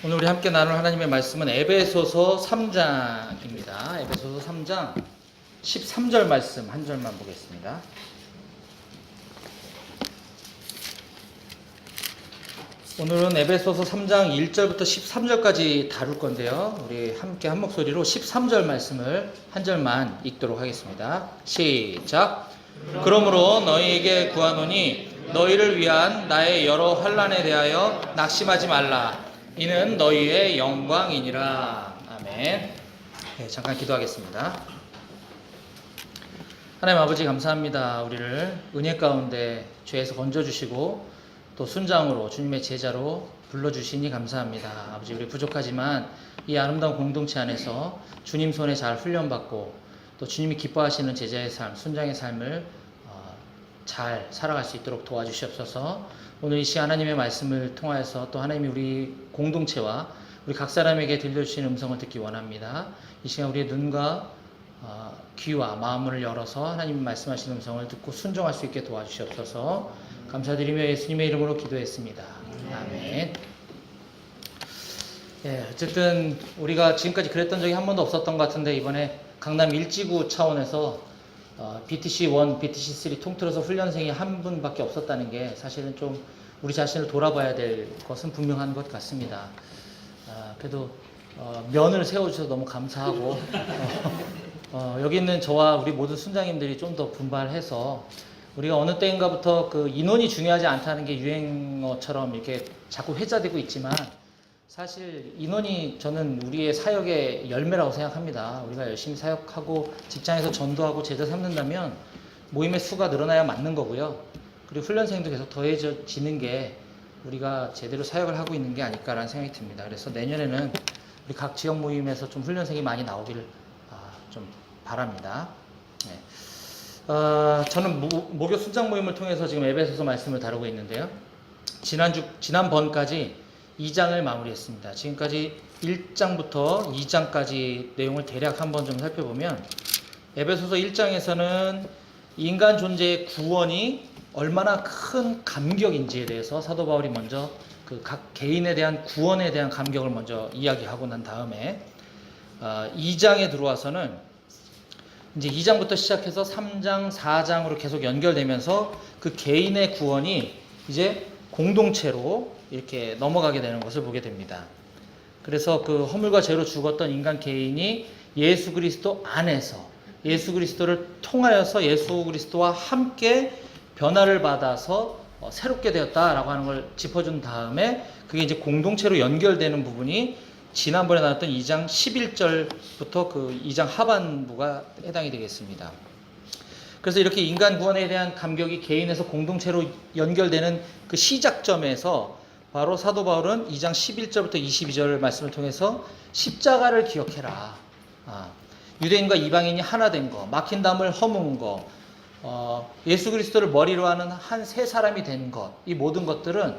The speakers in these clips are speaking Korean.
오늘 우리 함께 나눌 하나님의 말씀은 에베소서 3장입니다. 에베소서 3장 13절 말씀 한 절만 보겠습니다. 오늘은 에베소서 3장 1절부터 13절까지 다룰 건데요. 우리 함께 한 목소리로 13절 말씀을 한 절만 읽도록 하겠습니다. 시작. 그러므로 너희에게 구하노니 너희를 위한 나의 여러 환난에 대하여 낙심하지 말라. 이는 너희의 영광이니라. 아멘. 네, 잠깐 기도하겠습니다. 하나님 아버지 감사합니다. 우리를 은혜 가운데 죄에서 건져주시고 또 순장으로 주님의 제자로 불러주시니 감사합니다. 아버지 우리 부족하지만 이 아름다운 공동체 안에서 주님 손에 잘 훈련받고 또 주님이 기뻐하시는 제자의 삶, 순장의 삶을 잘 살아갈 수 있도록 도와주시옵소서. 오늘 이 시간 하나님의 말씀을 통하여서 또 하나님이 우리 공동체와 우리 각 사람에게 들려주시는 음성을 듣기 원합니다. 이 시간 우리의 눈과 귀와 마음을 열어서 하나님 말씀하시는 음성을 듣고 순종할 수 있게 도와주시옵소서. 감사드리며 예수님의 이름으로 기도했습니다. 아멘. 예, 어쨌든 우리가 지금까지 그랬던 적이 한 번도 없었던 것 같은데 이번에 강남 일지구 차원에서 BTC1, BTC3 통틀어서 훈련생이 한 분밖에 없었다는 게 사실은 좀 우리 자신을 돌아봐야 될 것은 분명한 것 같습니다. 그래도 면을 세워주셔서 너무 감사하고 여기 있는 저와 우리 모든 순장님들이 좀 더 분발해서 우리가 어느 때인가부터 그 인원이 중요하지 않다는 게 유행어처럼 이렇게 자꾸 회자되고 있지만 사실 인원이 저는 우리의 사역의 열매라고 생각합니다. 우리가 열심히 사역하고 직장에서 전도하고 제자 삼는다면 모임의 수가 늘어나야 맞는 거고요. 그리고 훈련생도 계속 더해지는 게 우리가 제대로 사역을 하고 있는 게 아닐까라는 생각이 듭니다. 그래서 내년에는 우리 각 지역 모임에서 좀 훈련생이 많이 나오길 좀 바랍니다. 네. 저는 목요 순장 모임을 통해서 지금 에베소서 말씀을 다루고 있는데요. 지난번까지 2장을 마무리했습니다. 지금까지 1장부터 2장까지 내용을 대략 한번 좀 살펴보면 에베소서 1장에서는 인간 존재의 구원이 얼마나 큰 감격인지에 대해서 사도 바울이 먼저 그 각 개인에 대한 구원에 대한 감격을 먼저 이야기하고 난 다음에 2장에 들어와서는 이제 2장부터 시작해서 3장, 4장으로 계속 연결되면서 그 개인의 구원이 이제 공동체로 이렇게 넘어가게 되는 것을 보게 됩니다. 그래서 그 허물과 죄로 죽었던 인간 개인이 예수 그리스도 안에서 예수 그리스도를 통하여서 예수 그리스도와 함께 변화를 받아서 새롭게 되었다라고 하는 걸 짚어준 다음에 그게 이제 공동체로 연결되는 부분이 지난번에 나왔던 2장 11절부터 그 2장 하반부가 해당이 되겠습니다. 그래서 이렇게 인간 구원에 대한 감격이 개인에서 공동체로 연결되는 그 시작점에서 바로 사도 바울은 2장 11절부터 22절 말씀을 통해서 십자가를 기억해라. 유대인과 이방인이 하나 된 거, 막힌 담을 허문 거, 예수 그리스도를 머리로 하는 한 세 사람이 된 것, 이 모든 것들은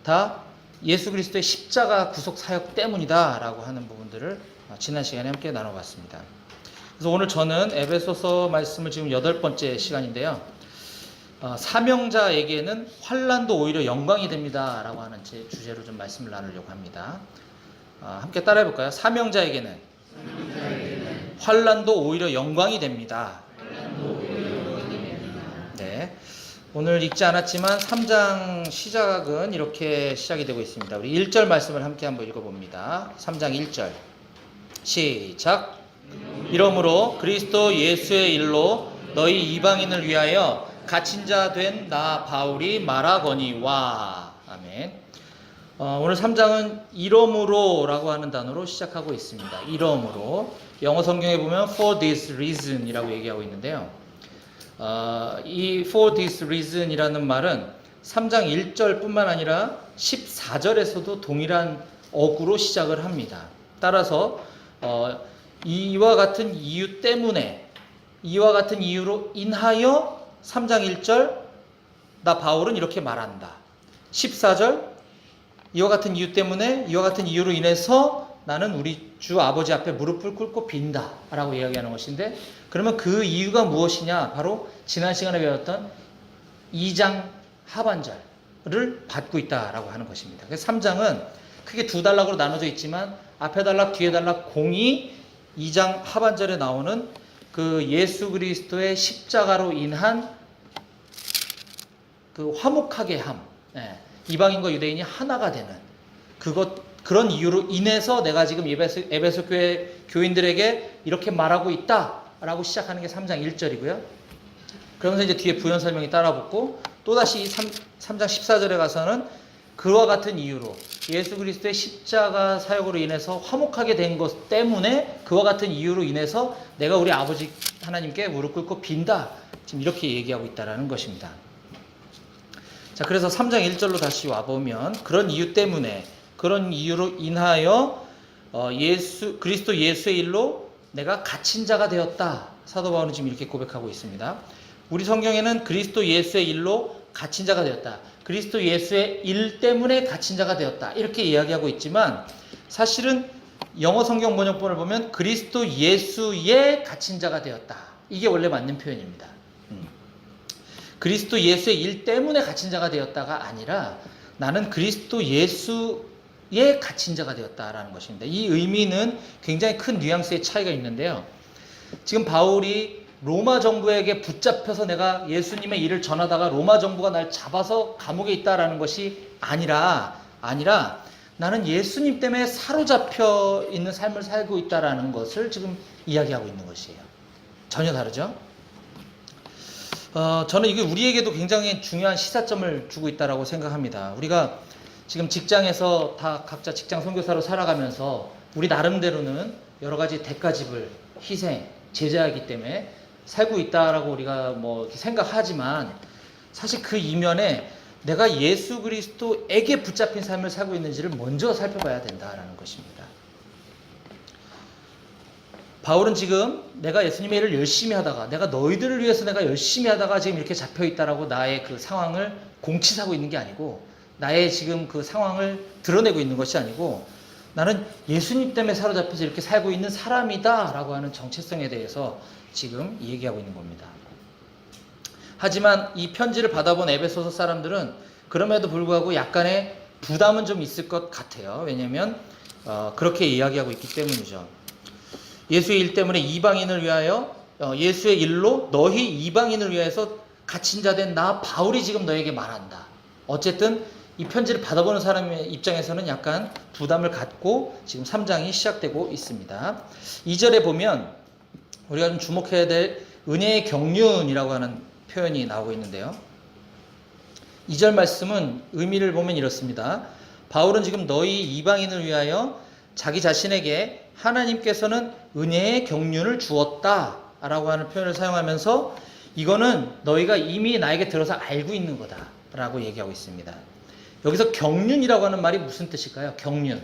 다 예수 그리스도의 십자가 구속 사역 때문이다 라고 하는 부분들을 지난 시간에 함께 나눠봤습니다. 그래서 오늘 저는 에베소서 말씀을 지금 8번째 시간인데요. 사명자에게는 환난도 오히려 영광이 됩니다 라고 하는 제 주제로 좀 말씀을 나누려고 합니다. 함께 따라해 볼까요? 사명자에게는 환난도 오히려 영광이 됩니다. 네. 오늘 읽지 않았지만 3장 시작은 이렇게 시작이 되고 있습니다. 우리 1절 말씀을 함께 한번 읽어봅니다. 3장 1절 시작. 이러므로 그리스도 예수의 일로 너희 이방인을 위하여 갇힌 자 된 나 바울이 말하거니와. 아멘. 오늘 3장은 이러므로 라고 하는 단어로 시작하고 있습니다. 이러므로 영어 성경에 보면 for this reason 이라고 얘기하고 있는데요. 이 for this reason 이라는 말은 3장 1절 뿐만 아니라 14절에서도 동일한 어구로 시작을 합니다. 따라서 이와 같은 이유 때문에 이와 같은 이유로 인하여 3장 1절 나 바울은 이렇게 말한다. 14절 이와 같은 이유 때문에 이와 같은 이유로 인해서 나는 우리 주 아버지 앞에 무릎을 꿇고 빈다 라고 이야기하는 것인데, 그러면 그 이유가 무엇이냐? 바로 지난 시간에 배웠던 2장 하반절을 받고 있다라고 하는 것입니다. 그래서 3장은 크게 두 단락으로 나눠져 있지만 앞에 단락, 뒤에 단락 공이 2장 하반절에 나오는 그 예수 그리스도의 십자가로 인한 그 화목하게 함, 이방인과 유대인이 하나가 되는 그런 이유로 인해서 내가 지금 에베소 교회 교인들에게 이렇게 말하고 있다라고 시작하는 게 3장 1절이고요. 그러면서 이제 뒤에 부연 설명이 따라붙고 또다시 3장 14절에 가서는 그와 같은 이유로 예수 그리스도의 십자가 사역으로 인해서 화목하게 된 것 때문에 그와 같은 이유로 인해서 내가 우리 아버지 하나님께 무릎 꿇고 빈다. 지금 이렇게 얘기하고 있다라는 것입니다. 자, 그래서 3장 1절로 다시 와보면 그런 이유 때문에 그런 이유로 인하여 그리스도 예수의 일로 내가 갇힌 자가 되었다. 사도 바울은 지금 이렇게 고백하고 있습니다. 우리 성경에는 그리스도 예수의 일로 갇힌 자가 되었다. 그리스도 예수의 일 때문에 갇힌 자가 되었다. 이렇게 이야기하고 있지만 사실은 영어 성경 번역본을 보면 그리스도 예수에 갇힌 자가 되었다. 이게 원래 맞는 표현입니다. 그리스도 예수의 일 때문에 갇힌 자가 되었다가 아니라 나는 그리스도 예수에 갇힌 자가 되었다라는 것입니다. 이 의미는 굉장히 큰 뉘앙스의 차이가 있는데요. 지금 바울이 로마 정부에게 붙잡혀서 내가 예수님의 일을 전하다가 로마 정부가 날 잡아서 감옥에 있다라는 것이 아니라 나는 예수님 때문에 사로잡혀 있는 삶을 살고 있다라는 것을 지금 이야기하고 있는 것이에요. 전혀 다르죠? 저는 이게 우리에게도 굉장히 중요한 시사점을 주고 있다라고 생각합니다. 우리가 지금 직장에서 다 각자 직장 선교사로 살아가면서 우리 나름대로는 여러 가지 대가집을 희생, 제자하기 때문에 살고 있다라고 우리가 뭐 생각하지만 사실 그 이면에 내가 예수 그리스도에게 붙잡힌 삶을 살고 있는지를 먼저 살펴봐야 된다라는 것입니다. 바울은 지금 내가 예수님의 일을 열심히 하다가 내가 너희들을 위해서 내가 열심히 하다가 지금 이렇게 잡혀 있다라고 나의 그 상황을 공치사고 있는 게 아니고 나의 지금 그 상황을 드러내고 있는 것이 아니고 나는 예수님 때문에 사로잡혀서 이렇게 살고 있는 사람이다 라고 하는 정체성에 대해서 지금 얘기하고 있는 겁니다. 하지만 이 편지를 받아본 에베소서 사람들은 그럼에도 불구하고 약간의 부담은 좀 있을 것 같아요. 왜냐하면 그렇게 이야기하고 있기 때문이죠. 예수의 일 때문에 이방인을 위하여 예수의 일로 너희 이방인을 위해서 갇힌 자 된 나 바울이 지금 너에게 말한다. 어쨌든 이 편지를 받아보는 사람의 입장에서는 약간 부담을 갖고 지금 3장이 시작되고 있습니다. 2절에 보면 우리가 좀 주목해야 될 은혜의 경륜이라고 하는 표현이 나오고 있는데요. 2절 말씀은 의미를 보면 이렇습니다. 바울은 지금 너희 이방인을 위하여 자기 자신에게 하나님께서는 은혜의 경륜을 주었다 라고 하는 표현을 사용하면서 이거는 너희가 이미 나에게 들어서 알고 있는 거다 라고 얘기하고 있습니다. 여기서 경륜이라고 하는 말이 무슨 뜻일까요? 경륜이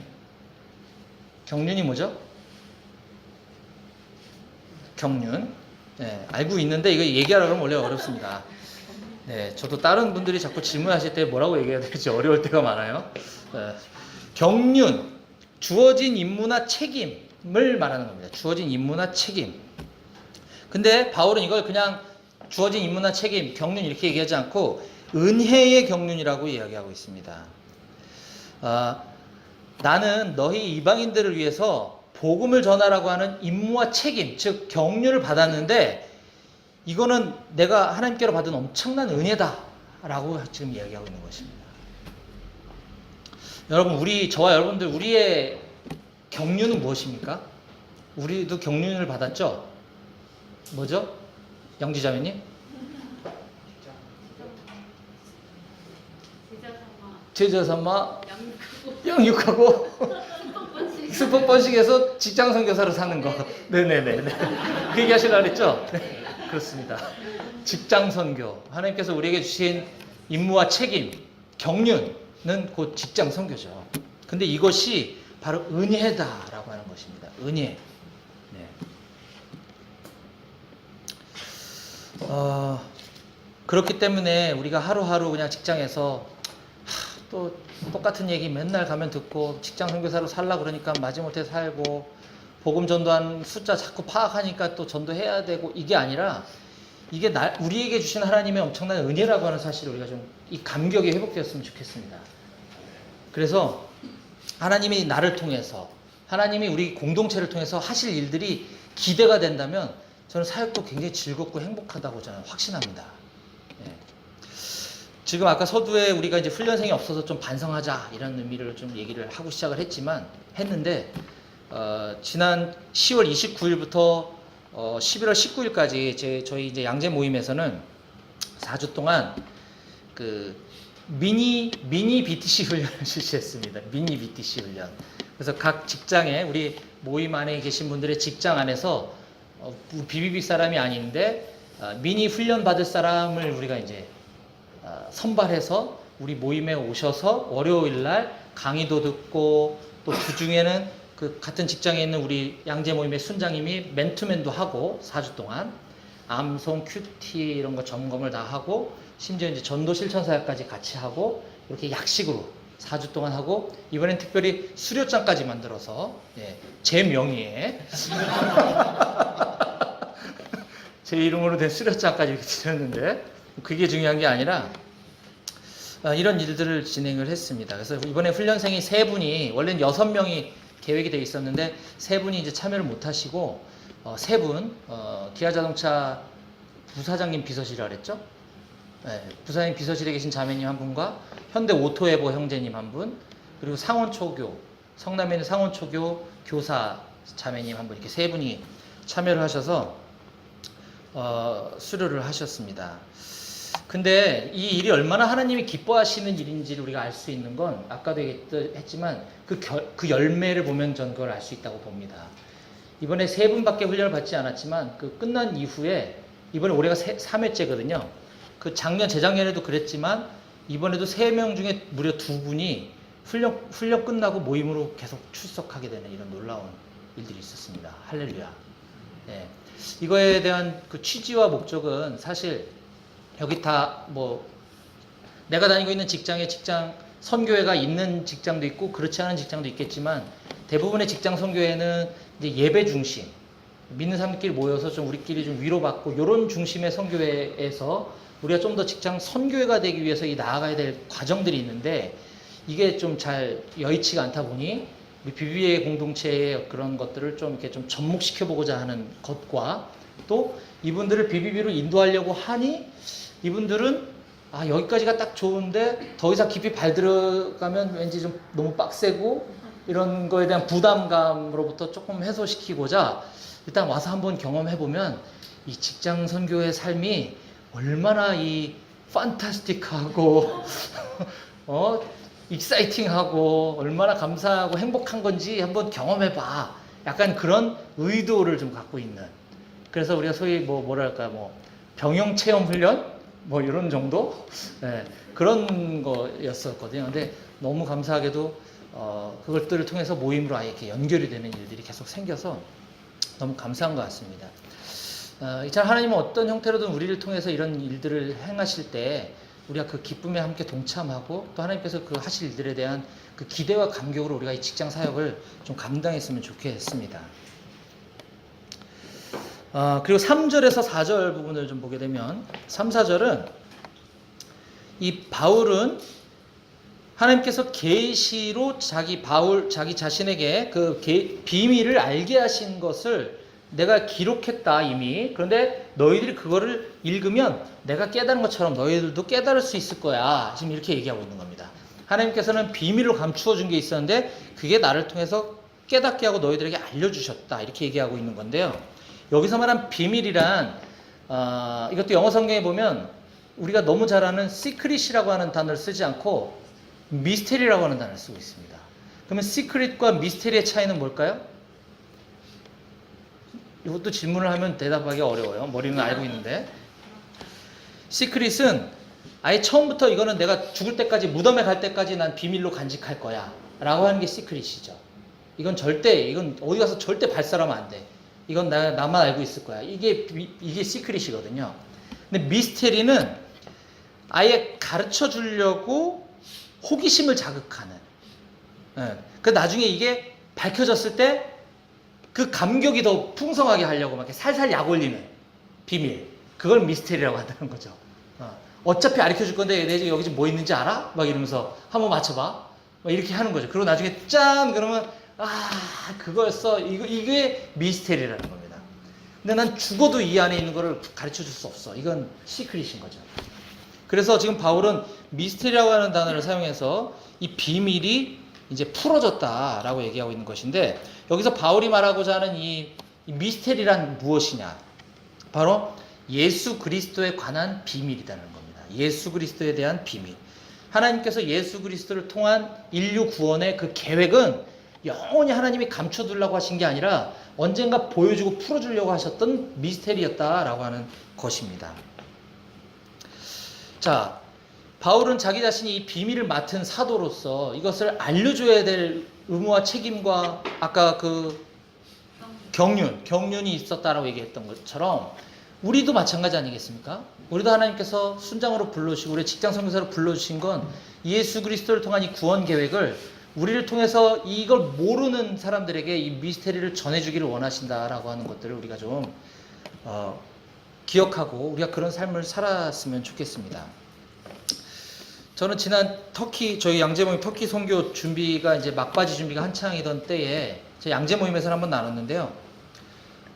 뭐죠? 경륜. 네, 알고 있는데 이거 얘기하려고 하면 원래 어렵습니다. 네, 저도 다른 분들이 자꾸 질문하실 때 뭐라고 얘기해야 될지 어려울 때가 많아요. 네, 경륜, 주어진 임무나 책임을 말하는 겁니다. 주어진 임무나 책임. 근데 바울은 이걸 그냥 주어진 임무나 책임, 경륜 이렇게 얘기하지 않고 은혜의 경륜이라고 이야기하고 있습니다. 나는 너희 이방인들을 위해서 복음을 전하라고 하는 임무와 책임, 즉 경륜을 받았는데 이거는 내가 하나님께로 받은 엄청난 은혜다라고 지금 이야기하고 있는 것입니다. 여러분, 저와 여러분들 우리의 경륜은 무엇입니까? 우리도 경륜을 받았죠? 뭐죠? 영지자매님? 제자삼아 양육하고 스포번식에서 직장 선교사로 사는 거. 네네네. 그 얘기 하시려고 그랬죠? 네. 그렇습니다. 직장 선교. 하나님께서 우리에게 주신 임무와 책임, 경륜은 곧 직장 선교죠. 근데 이것이 바로 은혜다라고 하는 것입니다. 은혜. 네. 그렇기 때문에 우리가 하루하루 그냥 직장에서 또 똑같은 얘기 맨날 가면 듣고 직장 선교사로 살라 그러니까 마지못해 살고 복음 전도한 숫자 자꾸 파악하니까 또 전도해야 되고 이게 아니라 이게 우리에게 주신 하나님의 엄청난 은혜라고 하는 사실을 우리가 좀 이 감격이 회복되었으면 좋겠습니다. 그래서 하나님이 나를 통해서, 하나님이 우리 공동체를 통해서 하실 일들이 기대가 된다면 저는 사역도 굉장히 즐겁고 행복하다고 저는 확신합니다. 예. 지금 아까 서두에 우리가 이제 훈련생이 없어서 좀 반성하자 이런 의미를 좀 얘기를 하고 시작을 했는데 지난 10월 29일부터 11월 19일까지 저희 이제 양재 모임에서는 4주 동안 그 미니 BTC 훈련을 실시했습니다. 미니 BTC 훈련. 그래서 각 직장에 우리 모임 안에 계신 분들의 직장 안에서 BBB 사람이 아닌데 미니 훈련 받을 사람을 우리가 이제 선발해서 우리 모임에 오셔서 월요일 날 강의도 듣고 또 주중에는 그 같은 직장에 있는 우리 양재 모임의 순장님이 맨투맨도 하고 4주 동안 암송, 큐티 이런 거 점검을 다 하고 심지어 이제 전도 실천사역까지 같이 하고 이렇게 약식으로 4주 동안 하고 이번엔 특별히 수료장까지 만들어서 제 명의의 제 이름으로 된 수료장까지 이렇게 드렸는데 그게 중요한 게 아니라 이런 일들을 진행을 했습니다. 그래서 이번에 훈련생이 3분이 원래는 6명이 계획이 되어 있었는데 3분이 이제 참여를 못 하시고 3분 기아자동차 부사장님 비서실이라 그랬죠? 네, 부사장님 비서실에 계신 자매님 한 분과 현대오토에버 형제님 한 분, 그리고 상원초교, 성남에 있는 상원초교 교사 자매님 한 분, 이렇게 3분이 참여를 하셔서 수료를 하셨습니다. 근데 이 일이 얼마나 하나님이 기뻐하시는 일인지를 우리가 알 수 있는 건 아까도 얘기했지만 그 열매를 보면 전 그걸 알 수 있다고 봅니다. 이번에 3분밖에 훈련을 받지 않았지만 그 끝난 이후에 이번에 올해가 3회째거든요. 그 작년 재작년에도 그랬지만 이번에도 3명 중에 무려 2분이 훈련 끝나고 모임으로 계속 출석하게 되는 이런 놀라운 일들이 있었습니다. 할렐루야. 네. 이거에 대한 그 취지와 목적은 사실 여기 다 뭐 내가 다니고 있는 직장 선교회가 있는 직장도 있고 그렇지 않은 직장도 있겠지만 대부분의 직장 선교회는 이제 예배 중심, 믿는 사람들끼리 모여서 좀 우리끼리 좀 위로받고 이런 중심의 선교회에서 우리가 좀 더 직장 선교회가 되기 위해서 나아가야 될 과정들이 있는데 이게 좀 잘 여의치가 않다 보니 우리 BBA 공동체의 그런 것들을 좀 이렇게 좀 접목시켜 보고자 하는 것과 또 이분들을 BBB로 인도하려고 하니 이분들은 여기까지가 딱 좋은데 더 이상 깊이 발 들어가면 왠지 좀 너무 빡세고 이런 거에 대한 부담감으로부터 조금 해소시키고자 일단 와서 한번 경험해보면 이 직장 선교의 삶이 얼마나 이 판타스틱하고 익사이팅하고 얼마나 감사하고 행복한 건지 한번 경험해봐. 약간 그런 의도를 좀 갖고 있는. 그래서 우리가 소위 뭐랄까 병영 체험 훈련 이런 정도 그런 거였었거든요. 근데 너무 감사하게도 그것들을 통해서 모임으로 아예 이렇게 연결이 되는 일들이 계속 생겨서 너무 감사한 것 같습니다. 참 하나님은 어떤 형태로든 우리를 통해서 이런 일들을 행하실 때 우리가 그 기쁨에 함께 동참하고 또 하나님께서 그 하실 일들에 대한 그 기대와 감격으로 우리가 이 직장 사역을 좀 감당했으면 좋겠습니다. 그리고 3절에서 4절 부분을 좀 보게 되면 3, 4절은 이 바울은 하나님께서 계시로 자기 자신에게 그 비밀을 알게 하신 것을 내가 기록했다 이미. 그런데 너희들이 그거를 읽으면 내가 깨달은 것처럼 너희들도 깨달을 수 있을 거야. 지금 이렇게 얘기하고 있는 겁니다. 하나님께서는 비밀로 감추어 준 게 있었는데 그게 나를 통해서 깨닫게 하고 너희들에게 알려주셨다. 이렇게 얘기하고 있는 건데요. 여기서 말한 비밀이란 이것도 영어 성경에 보면 우리가 너무 잘 아는 시크릿이라고 하는 단어를 쓰지 않고 미스테리라고 하는 단어를 쓰고 있습니다. 그러면 시크릿과 미스테리의 차이는 뭘까요? 이것도 질문을 하면 대답하기 어려워요. 머리는 알고 있는데. 시크릿은 아예 처음부터 이거는 내가 죽을 때까지 무덤에 갈 때까지 난 비밀로 간직할 거야 라고 하는 게 시크릿이죠. 이건 어디 가서 절대 발설하면 안 돼. 이건 나만 알고 있을 거야. 이게 시크릿이거든요. 근데 미스테리는 아예 가르쳐 주려고 호기심을 자극하는. 그 나중에 이게 밝혀졌을 때 그 감격이 더 풍성하게 하려고 막 이렇게 살살 약 올리는 비밀. 그걸 미스테리라고 한다는 거죠. 어차피 가르쳐 줄 건데 내 여기 지금 뭐 있는지 알아? 막 이러면서 한번 맞춰봐. 뭐 이렇게 하는 거죠. 그리고 나중에 짠 그러면 그거였어. 이게 미스테리라는 겁니다. 근데 난 죽어도 이 안에 있는 거를 가르쳐 줄 수 없어. 이건 시크릿인 거죠. 그래서 지금 바울은 미스테리라고 하는 단어를 사용해서 이 비밀이 이제 풀어졌다라고 얘기하고 있는 것인데, 여기서 바울이 말하고자 하는 이 미스테리란 무엇이냐? 바로 예수 그리스도에 관한 비밀이라는 겁니다. 예수 그리스도에 대한 비밀. 하나님께서 예수 그리스도를 통한 인류 구원의 그 계획은 영원히 하나님이 감춰두려고 하신 게 아니라 언젠가 보여주고 풀어주려고 하셨던 미스테리였다라고 하는 것입니다. 자, 바울은 자기 자신이 이 비밀을 맡은 사도로서 이것을 알려줘야 될 의무와 책임과 아까 그 경륜이 있었다라고 얘기했던 것처럼 우리도 마찬가지 아니겠습니까? 우리도 하나님께서 순장으로 불러주시고 우리 직장 선교사로 불러주신 건 예수 그리스도를 통한 이 구원 계획을 우리를 통해서 이걸 모르는 사람들에게 이 미스테리를 전해주기를 원하신다라고 하는 것들을 우리가 좀 기억하고 우리가 그런 삶을 살았으면 좋겠습니다. 저는 지난 저희 양재 모임 터키 선교 준비가 이제 막바지 준비가 한창이던 때에 제 양재 모임에서 한번 나눴는데요.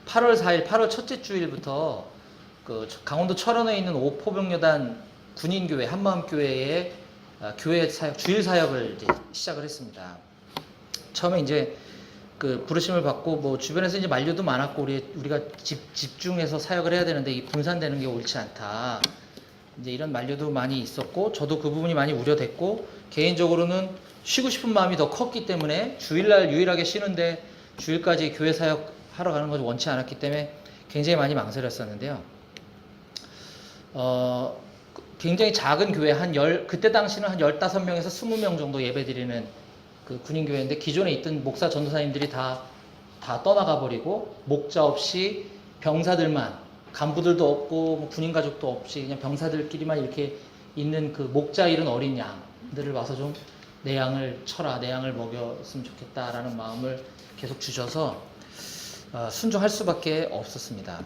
8월 4일, 8월 첫째 주일부터 그 강원도 철원에 있는 오포병여단 군인교회 한마음교회에 교회 사역, 주일 사역을 이제 시작을 했습니다. 처음에 이제 그 부르심을 받고 뭐 주변에서 이제 만류도 많았고 우리가 집중해서 사역을 해야 되는데 이 분산되는 게 옳지 않다. 이제 이런 만류도 많이 있었고 저도 그 부분이 많이 우려됐고 개인적으로는 쉬고 싶은 마음이 더 컸기 때문에 주일날 유일하게 쉬는데 주일까지 교회 사역 하러 가는 것을 원치 않았기 때문에 굉장히 많이 망설였었는데요. 굉장히 작은 교회 그때 당시는 한 15명에서 20명 정도 예배드리는 그 군인교회인데 기존에 있던 목사 전도사님들이 다 떠나가 버리고 목자 없이 병사들만 간부들도 없고 뭐 군인 가족도 없이 그냥 병사들끼리만 이렇게 있는 그 목자 잃은 어린 양들을 와서 좀 내 양을 쳐라, 내 양을 먹였으면 좋겠다라는 마음을 계속 주셔서 순종할 수밖에 없었습니다.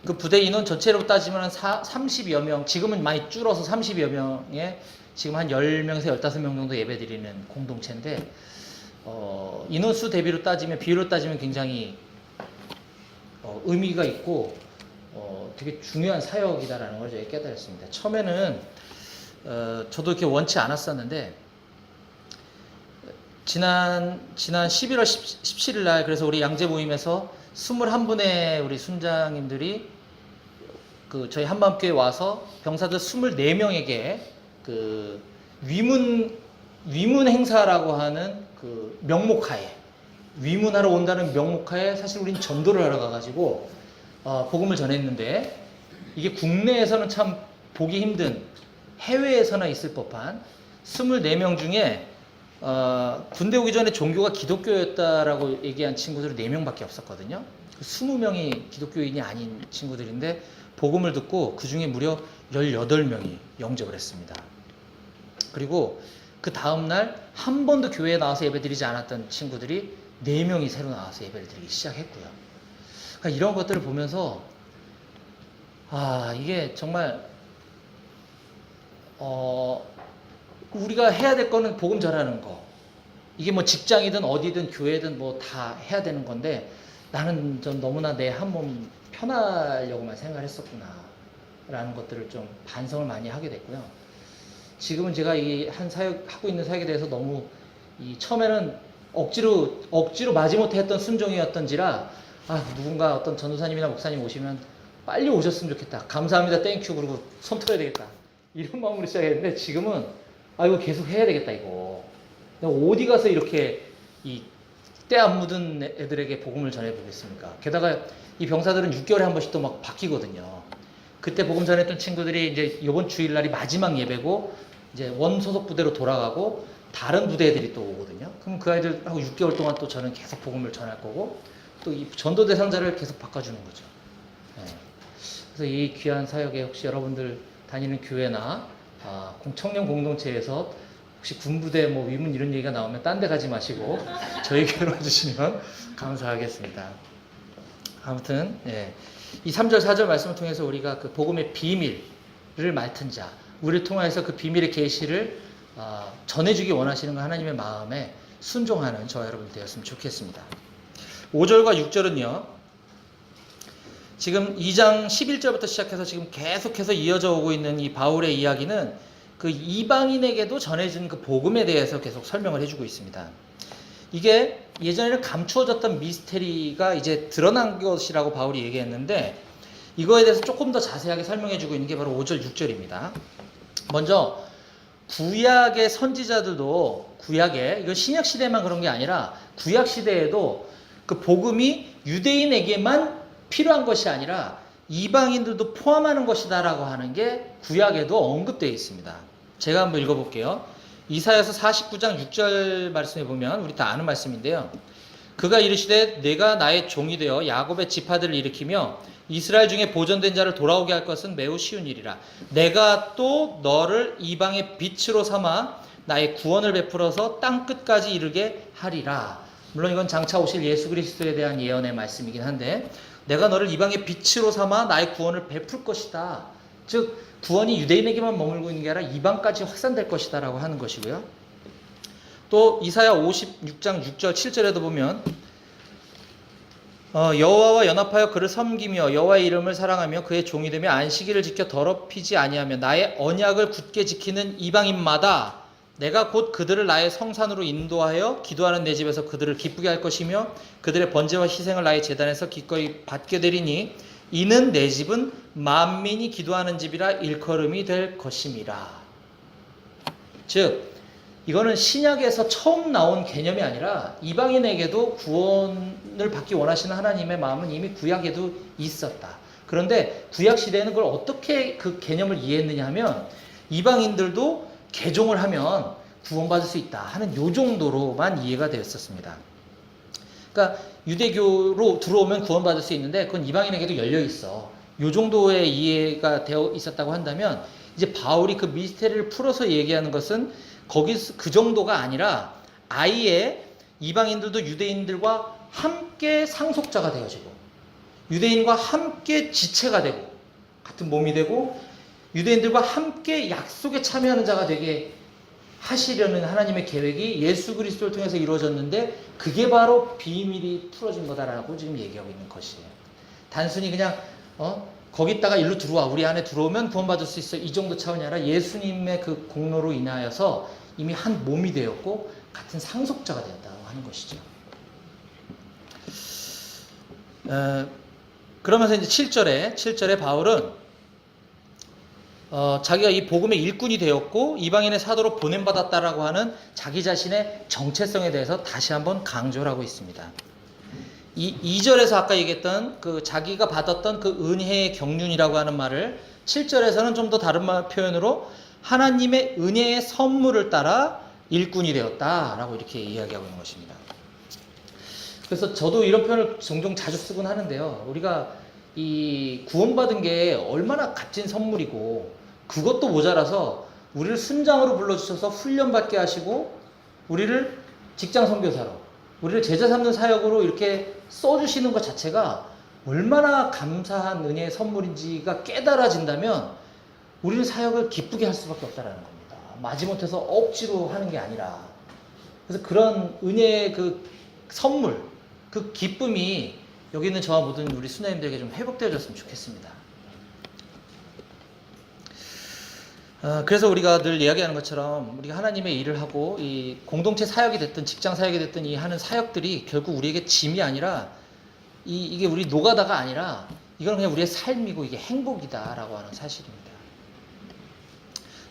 그 부대 인원 전체로 따지면 30여 명, 지금은 많이 줄어서 30여 명에 지금 한 10명에서 15명 정도 예배드리는 공동체인데 인원수 대비로 따지면 비율로 따지면 굉장히 의미가 있고 되게 중요한 사역이다라는 걸 저희 깨달았습니다. 처음에는 저도 이렇게 원치 않았었는데 지난 11월 17일 날 그래서 우리 양재 모임에서 21분의 우리 순장님들이 그 저희 한마음교회 와서 병사들 24명에게 그 위문 행사라고 하는 그 명목하에 위문하러 온다는 명목하에 사실 우린 전도를 하러 가가지고 복음을 전했는데 이게 국내에서는 참 보기 힘든 해외에서나 있을 법한 24명 중에 군대 오기 전에 종교가 기독교였다라고 얘기한 친구들은 4명밖에 없었거든요. 20명이 기독교인이 아닌 친구들인데 복음을 듣고 그 중에 무려 18명이 영접을 했습니다. 그리고 그 다음날 한 번도 교회에 나와서 예배드리지 않았던 친구들이 4명이 새로 나와서 예배를 드리기 시작했고요. 그러니까 이런 것들을 보면서 이게 정말 우리가 해야 될 거는 복음 전하는 거. 이게 뭐 직장이든 어디든 교회든 뭐 다 해야 되는 건데 나는 좀 너무나 내 한 몸 편하려고만 생각을 했었구나 라는 것들을 좀 반성을 많이 하게 됐고요. 지금은 제가 이 하고 있는 사역에 대해서 너무 처음에는 억지로 마지못해 했던 순종이었던지라 누군가 어떤 전도사님이나 목사님 오시면 빨리 오셨으면 좋겠다. 감사합니다. 땡큐. 그리고 손 틀어야 되겠다. 이런 마음으로 시작했는데 지금은 이거 계속 해야 되겠다 이거. 내가 어디 가서 이렇게 이 때 안 묻은 애들에게 복음을 전해보겠습니까? 게다가 이 병사들은 6개월에 한 번씩 또 막 바뀌거든요. 그때 복음 전했던 친구들이 이제 이번 주일날이 마지막 예배고 이제 원 소속 부대로 돌아가고 다른 부대 애들이 또 오거든요. 그럼 그 아이들하고 6개월 동안 또 저는 계속 복음을 전할 거고 또 이 전도 대상자를 계속 바꿔주는 거죠. 네. 그래서 이 귀한 사역에 혹시 여러분들 다니는 교회나 청년 공동체에서 혹시 군부대 뭐 위문 이런 얘기가 나오면 딴 데 가지 마시고 저희 교회로 와주시면 감사하겠습니다. 아무튼 이 3절 4절 말씀을 통해서 우리가 그 복음의 비밀을 맡은 자, 우리를 통해서 그 비밀의 계시를 전해주기 원하시는 거 하나님의 마음에 순종하는 저와 여러분 되었으면 좋겠습니다. 5절과 6절은요. 지금 2장 11절부터 시작해서 지금 계속해서 이어져 오고 있는 이 바울의 이야기는 그 이방인에게도 전해진 그 복음에 대해서 계속 설명을 해주고 있습니다. 이게 예전에는 감추어졌던 미스테리가 이제 드러난 것이라고 바울이 얘기했는데 이거에 대해서 조금 더 자세하게 설명해주고 있는 게 바로 5절, 6절입니다. 먼저 구약의 선지자들도 이건 신약 시대만 그런 게 아니라 구약 시대에도 그 복음이 유대인에게만 필요한 것이 아니라 이방인들도 포함하는 것이다라고 하는 게 구약에도 언급되어 있습니다. 제가 한번 읽어볼게요. 이사야서 49장 6절 말씀에 보면 우리 다 아는 말씀인데요. 그가 이르시되 내가 나의 종이 되어 야곱의 지파들을 일으키며 이스라엘 중에 보존된 자를 돌아오게 할 것은 매우 쉬운 일이라. 내가 또 너를 이방의 빛으로 삼아 나의 구원을 베풀어서 땅 끝까지 이르게 하리라. 물론 이건 장차 오실 예수 그리스도에 대한 예언의 말씀이긴 한데 내가 너를 이방의 빛으로 삼아 나의 구원을 베풀 것이다. 즉 구원이 유대인에게만 머물고 있는 게 아니라 이방까지 확산될 것이다 라고 하는 것이고요. 또 이사야 56장 6절 7절에도 보면 여호와와 연합하여 그를 섬기며 여호와의 이름을 사랑하며 그의 종이 되며 안식일을 지켜 더럽히지 아니하며 나의 언약을 굳게 지키는 이방인마다 내가 곧 그들을 나의 성산으로 인도하여 기도하는 내 집에서 그들을 기쁘게 할 것이며 그들의 번제와 희생을 나의 제단에서 기꺼이 받게 되리니 이는 내 집은 만민이 기도하는 집이라 일컬음이 될 것임이라. 즉 이거는 신약에서 처음 나온 개념이 아니라 이방인에게도 구원을 받기 원하시는 하나님의 마음은 이미 구약에도 있었다. 그런데 구약 시대에는 그걸 어떻게 그 개념을 이해했느냐 하면 이방인들도 개종을 하면 구원받을 수 있다 하는 요 정도로만 이해가 되었었습니다. 그러니까 유대교로 들어오면 구원받을 수 있는데 그건 이방인에게도 열려 있어. 요 정도의 이해가 되어 있었다고 한다면 이제 바울이 그 미스테리를 풀어서 얘기하는 것은 거기서 그 정도가 아니라 아예 이방인들도 유대인들과 함께 상속자가 되어지고 유대인과 함께 지체가 되고 같은 몸이 되고 유대인들과 함께 약속에 참여하는 자가 되게 하시려는 하나님의 계획이 예수 그리스도를 통해서 이루어졌는데 그게 바로 비밀이 풀어진 거다라고 지금 얘기하고 있는 것이에요. 단순히 그냥 거기다가 일로 들어와 우리 안에 들어오면 구원받을 수 있어 이 정도 차원이 아니라 예수님의 그 공로로 인하여서 이미 한 몸이 되었고 같은 상속자가 되었다고 하는 것이죠. 그러면서 이제 7절에 바울은 자기가 이 복음의 일꾼이 되었고 이방인의 사도로 보냄받았다라고 하는 자기 자신의 정체성에 대해서 다시 한번 강조를 하고 있습니다. 이 2절에서 아까 얘기했던 그 자기가 받았던 그 은혜의 경륜이라고 하는 말을 7절에서는 좀 더 다른 표현으로 하나님의 은혜의 선물을 따라 일꾼이 되었다라고 이렇게 이야기하고 있는 것입니다. 그래서 저도 이런 표현을 종종 자주 쓰곤 하는데요. 우리가 이 구원받은 게 얼마나 값진 선물이고 그것도 모자라서 우리를 순장으로 불러주셔서 훈련받게 하시고 우리를 직장 선교사로 우리를 제자 삼는 사역으로 이렇게 써주시는 것 자체가 얼마나 감사한 은혜의 선물인지가 깨달아진다면 우리는 사역을 기쁘게 할 수밖에 없다는 겁니다. 마지못해서 억지로 하는 게 아니라 그래서 그런 은혜의 그 선물 그 기쁨이 여기 있는 저와 모든 우리 수녀님들에게 좀 회복되어졌으면 좋겠습니다. 그래서 우리가 늘 이야기하는 것처럼 우리가 하나님의 일을 하고 이 공동체 사역이 됐든 직장 사역이 됐든 이 하는 사역들이 결국 우리에게 짐이 아니라 이게 우리 노가다가 아니라 이건 그냥 우리의 삶이고 이게 행복이다라고 하는 사실입니다.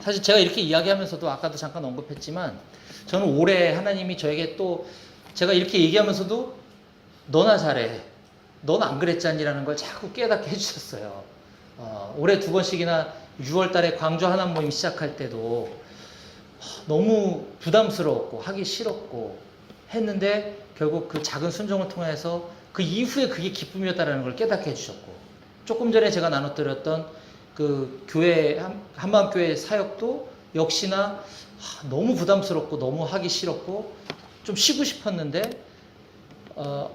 사실 제가 이렇게 이야기하면서도 아까도 잠깐 언급했지만 저는 올해 하나님이 저에게 또 제가 이렇게 얘기하면서도 너나 잘해 넌 안 그랬잖니라는 걸 자꾸 깨닫게 해주셨어요. 올해 2번씩이나 6월 달에 광주 하나님 모임 시작할 때도 너무 부담스러웠고 하기 싫었고 했는데 결국 그 작은 순종을 통해서 그 이후에 그게 기쁨이었다는 걸 깨닫게 해주셨고 조금 전에 제가 나눠드렸던 그 교회 한마음교회 사역도 역시나 너무 부담스럽고 너무 하기 싫었고 좀 쉬고 싶었는데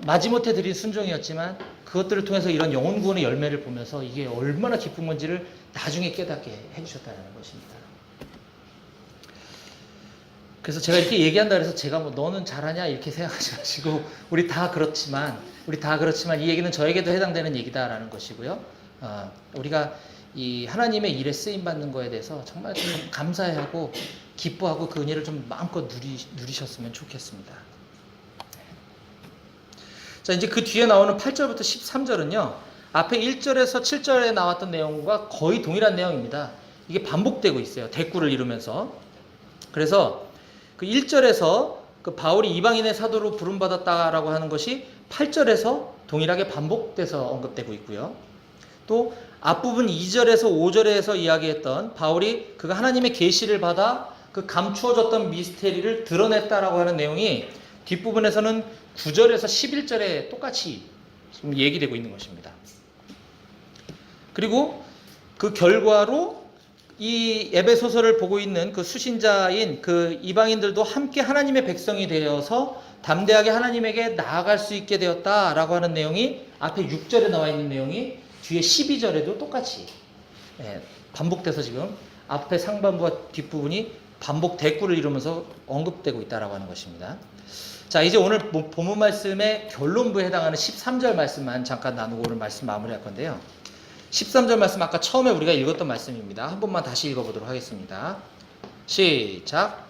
마지못해 드린 순종이었지만 그것들을 통해서 이런 영혼 구원의 열매를 보면서 이게 얼마나 기쁜 건지를 나중에 깨닫게 해주셨다는 것입니다. 그래서 제가 이렇게 얘기한다 그래서 제가 뭐 너는 잘하냐 이렇게 생각하지 마시고 우리 다 그렇지만 이 얘기는 저에게도 해당되는 얘기다라는 것이고요. 우리가 이 하나님의 일에 쓰임 받는 거에 대해서 정말 좀 감사해하고 기뻐하고 그 은혜를 좀 마음껏 누리셨으면 좋겠습니다. 자, 이제 그 뒤에 나오는 8절부터 13절은요. 앞에 1절에서 7절에 나왔던 내용과 거의 동일한 내용입니다. 이게 반복되고 있어요. 대꾸를 이루면서. 그래서 그 1절에서 그 바울이 이방인의 사도로 부름받았다라고 하는 것이 8절에서 동일하게 반복돼서 언급되고 있고요. 또 앞부분 2절에서 5절에서 이야기했던 바울이 그가 하나님의 계시를 받아 그 감추어졌던 미스테리를 드러냈다라고 하는 내용이 뒷부분에서는 9절에서 11절에 똑같이 지금 얘기되고 있는 것입니다. 그리고 그 결과로 이 에베소서를 보고 있는 그 수신자인 그 이방인들도 함께 하나님의 백성이 되어서 담대하게 하나님에게 나아갈 수 있게 되었다라고 하는 내용이 앞에 6절에 나와 있는 내용이 뒤에 12절에도 똑같이 반복돼서 지금 앞에 상반부와 뒷부분이 반복 대꾸를 이루면서 언급되고 있다라고 하는 것입니다. 자, 이제 오늘 본문 말씀의 결론부에 해당하는 13절 말씀만 잠깐 나누고 오늘 말씀 마무리할 건데요. 13절 말씀 아까 처음에 우리가 읽었던 말씀입니다. 한 번만 다시 읽어보도록 하겠습니다. 시작.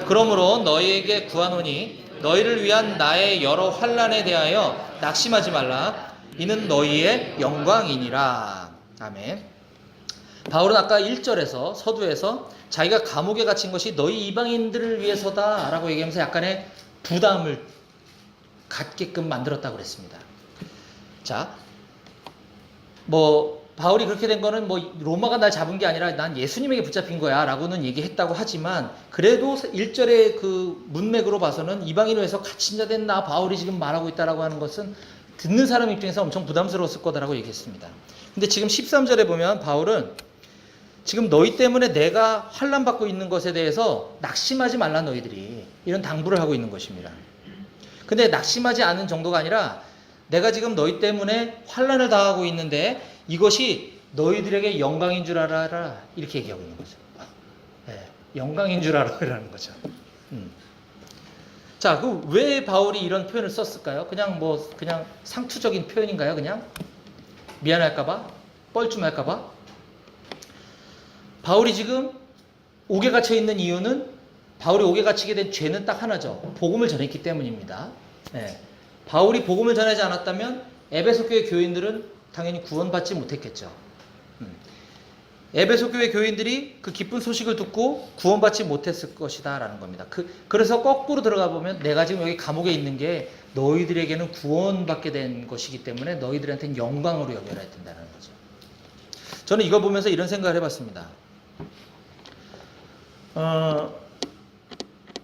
그러므로 너희에게 구하노니 너희를 위한 나의 여러 환난에 대하여 낙심하지 말라. 이는 너희의 영광이니라. 아멘. 바울은 아까 1절에서 서두에서 자기가 감옥에 갇힌 것이 너희 이방인들을 위해서다 라고 얘기하면서 약간의 부담을 갖게끔 만들었다고 그랬습니다. 자, 바울이 그렇게 된 거는 로마가 날 잡은 게 아니라 난 예수님에게 붙잡힌 거야 라고는 얘기했다고 하지만 그래도 1절의 그 문맥으로 봐서는 이방인을 위해서 갇힌 자 된 나 바울이 지금 말하고 있다라고 하는 것은 듣는 사람 입장에서 엄청 부담스러웠을 거다라고 얘기했습니다. 근데 지금 13절에 보면 바울은 지금 너희 때문에 내가 환난받고 있는 것에 대해서 낙심하지 말라 너희들이 이런 당부를 하고 있는 것입니다. 근데 낙심하지 않은 정도가 아니라 내가 지금 너희 때문에 환난을 당하고 있는데 이것이 너희들에게 영광인 줄 알아라 이렇게 얘기하고 있는 거죠. 영광인 줄 알아라는 거죠. 자, 그 왜 바울이 이런 표현을 썼을까요? 그냥 상투적인 표현인가요? 그냥 미안할까봐, 뻘쭘할까봐. 바울이 지금 옥에 갇혀 있는 이유는 바울이 옥에 갇히게 된 죄는 딱 하나죠. 복음을 전했기 때문입니다. 바울이 복음을 전하지 않았다면 에베소 교회 교인들은 당연히 구원받지 못했겠죠. 에베소 교회 교인들이 그 기쁜 소식을 듣고 구원받지 못했을 것이다 라는 겁니다. 그래서 거꾸로 들어가 보면 내가 지금 여기 감옥에 있는 게 너희들에게는 구원받게 된 것이기 때문에 너희들한테는 영광으로 여겨야 된다는 거죠. 저는 이거 보면서 이런 생각을 해봤습니다.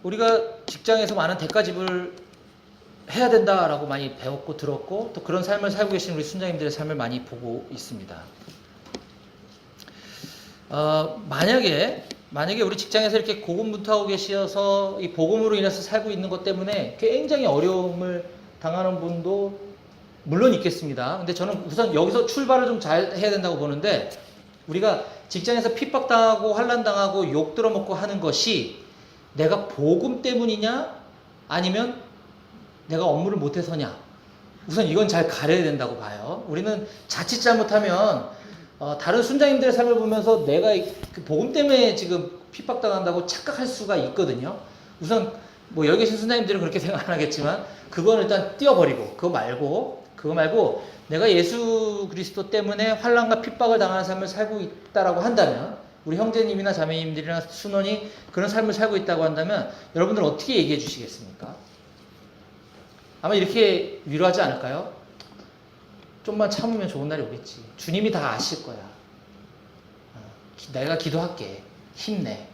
우리가 직장에서 많은 대가집을 해야 된다라고 많이 배웠고 들었고 또 그런 삶을 살고 계신 우리 순장님들의 삶을 많이 보고 있습니다. 만약에 우리 직장에서 이렇게 고군분투하고 계셔서 이 복음으로 인해서 살고 있는 것 때문에 굉장히 어려움을 당하는 분도 물론 있겠습니다. 근데 저는 우선 여기서 출발을 좀 잘 해야 된다고 보는데 우리가 직장에서 핍박당하고 환난당하고 욕 들어먹고 하는 것이 내가 복음 때문이냐 아니면 내가 업무를 못해서냐 우선 이건 잘 가려야 된다고 봐요. 우리는 자칫 잘못하면 다른 순장님들의 삶을 보면서 내가 그 복음 때문에 지금 핍박당한다고 착각할 수가 있거든요. 우선 여기 계신 순장님들은 그렇게 생각 안 하겠지만 그건 일단 띄워버리고 그거 말고 내가 예수 그리스도 때문에 환난과 핍박을 당하는 삶을 살고 있다라고 한다면 우리 형제님이나 자매님들이나 순원이 그런 삶을 살고 있다고 한다면 여러분들은 어떻게 얘기해 주시겠습니까? 아마 이렇게 위로하지 않을까요? 좀만 참으면 좋은 날이 오겠지. 주님이 다 아실 거야. 내가 기도할게. 힘내.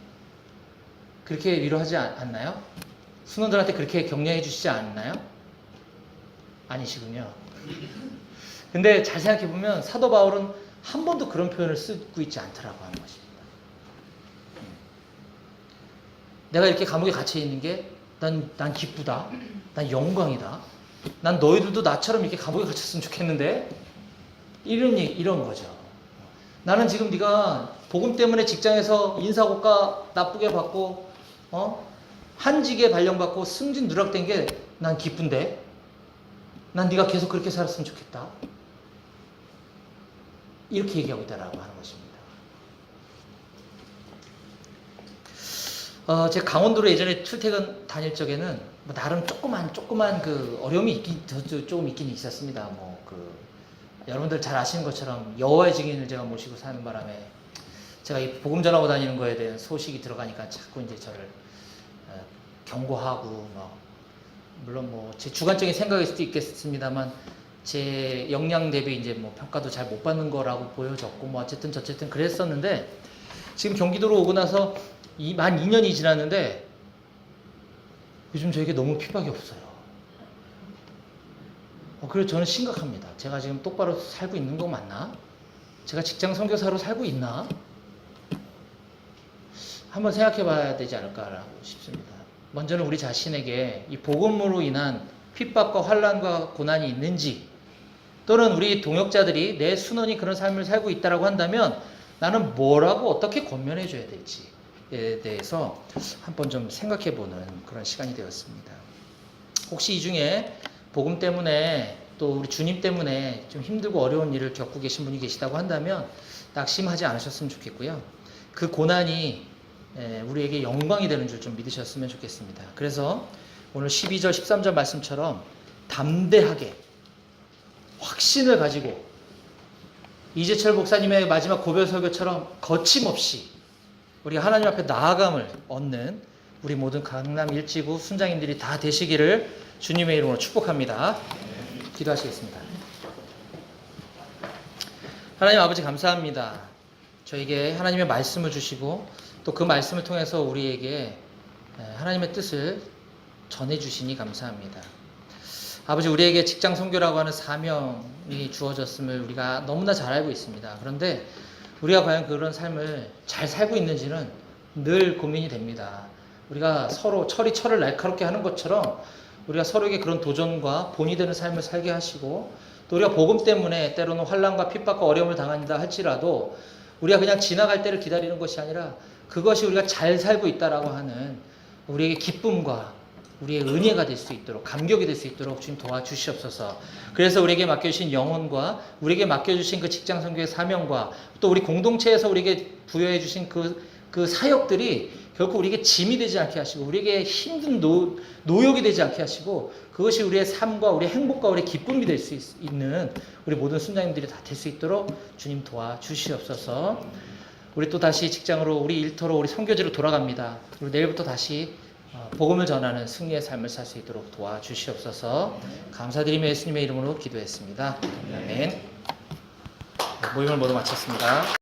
그렇게 위로하지 않나요? 순원들한테 그렇게 격려해 주시지 않나요? 아니시군요. 근데 잘 생각해 보면 사도 바울은 한 번도 그런 표현을 쓰고 있지 않더라고 하는 것입니다. 내가 이렇게 감옥에 갇혀 있는 게 난 기쁘다. 난 영광이다. 난 너희들도 나처럼 이렇게 감옥에 갇혔으면 좋겠는데 이런 거죠. 나는 지금 네가 복음 때문에 직장에서 인사고가 나쁘게 받고 한직에 발령받고 승진 누락된 게 난 기쁜데? 난 네가 계속 그렇게 살았으면 좋겠다. 이렇게 얘기하고 있다라고 하는 것입니다. 제가 강원도로 예전에 출퇴근 다닐 적에는 뭐 나름 조그만 그 어려움이 조금 있긴 있었습니다. 여러분들 잘 아시는 것처럼 여호와의 증인을 제가 모시고 사는 바람에 제가 이 복음 전하고 다니는 거에 대한 소식이 들어가니까 자꾸 이제 저를 경고하고 물론 제 주관적인 생각일 수도 있겠습니다만 제 역량 대비 이제 평가도 잘 못 받는 거라고 보여졌고 어쨌든 그랬었는데 지금 경기도로 오고 나서 만 2년이 지났는데 요즘 저에게 너무 핍박이 없어요. 그래서 저는 심각합니다. 제가 지금 똑바로 살고 있는 거 맞나? 제가 직장 선교사로 살고 있나? 한번 생각해 봐야 되지 않을까라고 싶습니다. 먼저는 우리 자신에게 이 복음으로 인한 핍박과 환난과 고난이 있는지, 또는 우리 동역자들이 내 순원이 그런 삶을 살고 있다라고 한다면 나는 뭐라고 어떻게 권면해 줘야 될지에 대해서 한번 좀 생각해 보는 그런 시간이 되었습니다. 혹시 이 중에 복음 때문에 또 우리 주님 때문에 좀 힘들고 어려운 일을 겪고 계신 분이 계시다고 한다면 낙심하지 않으셨으면 좋겠고요. 그 고난이 우리에게 영광이 되는 줄 좀 믿으셨으면 좋겠습니다. 그래서 오늘 12절 13절 말씀처럼 담대하게 확신을 가지고 이재철 목사님의 마지막 고별 설교처럼 거침없이 우리가 하나님 앞에 나아감을 얻는 우리 모든 강남 일지구 순장님들이 다 되시기를 주님의 이름으로 축복합니다. 기도하시겠습니다. 하나님 아버지 감사합니다. 저에게 하나님의 말씀을 주시고 또 그 말씀을 통해서 우리에게 하나님의 뜻을 전해주시니 감사합니다. 아버지, 우리에게 직장 선교라고 하는 사명이 주어졌음을 우리가 너무나 잘 알고 있습니다. 그런데 우리가 과연 그런 삶을 잘 살고 있는지는 늘 고민이 됩니다. 우리가 서로 철을 날카롭게 하는 것처럼 우리가 서로에게 그런 도전과 본이 되는 삶을 살게 하시고, 또 우리가 복음 때문에 때로는 환난과 핍박과 어려움을 당한다 할지라도 우리가 그냥 지나갈 때를 기다리는 것이 아니라 그것이 우리가 잘 살고 있다라고 하는 우리에게 기쁨과 우리의 은혜가 될 수 있도록, 감격이 될 수 있도록 주님 도와주시옵소서. 그래서 우리에게 맡겨주신 영혼과 우리에게 맡겨주신 그 직장 선교의 사명과 또 우리 공동체에서 우리에게 부여해 주신 그 사역들이 결코 우리에게 짐이 되지 않게 하시고 우리에게 힘든 노역이 되지 않게 하시고 그것이 우리의 삶과 우리의 행복과 우리의 기쁨이 될 수 있는 우리 모든 순장님들이 다 될 수 있도록 주님 도와주시옵소서. 우리 또 다시 직장으로, 우리 일터로, 우리 선교지로 돌아갑니다. 우리 내일부터 다시 복음을 전하는 승리의 삶을 살 수 있도록 도와주시옵소서. 감사드리며 예수님의 이름으로 기도했습니다. 아멘. 모임을 모두 마쳤습니다.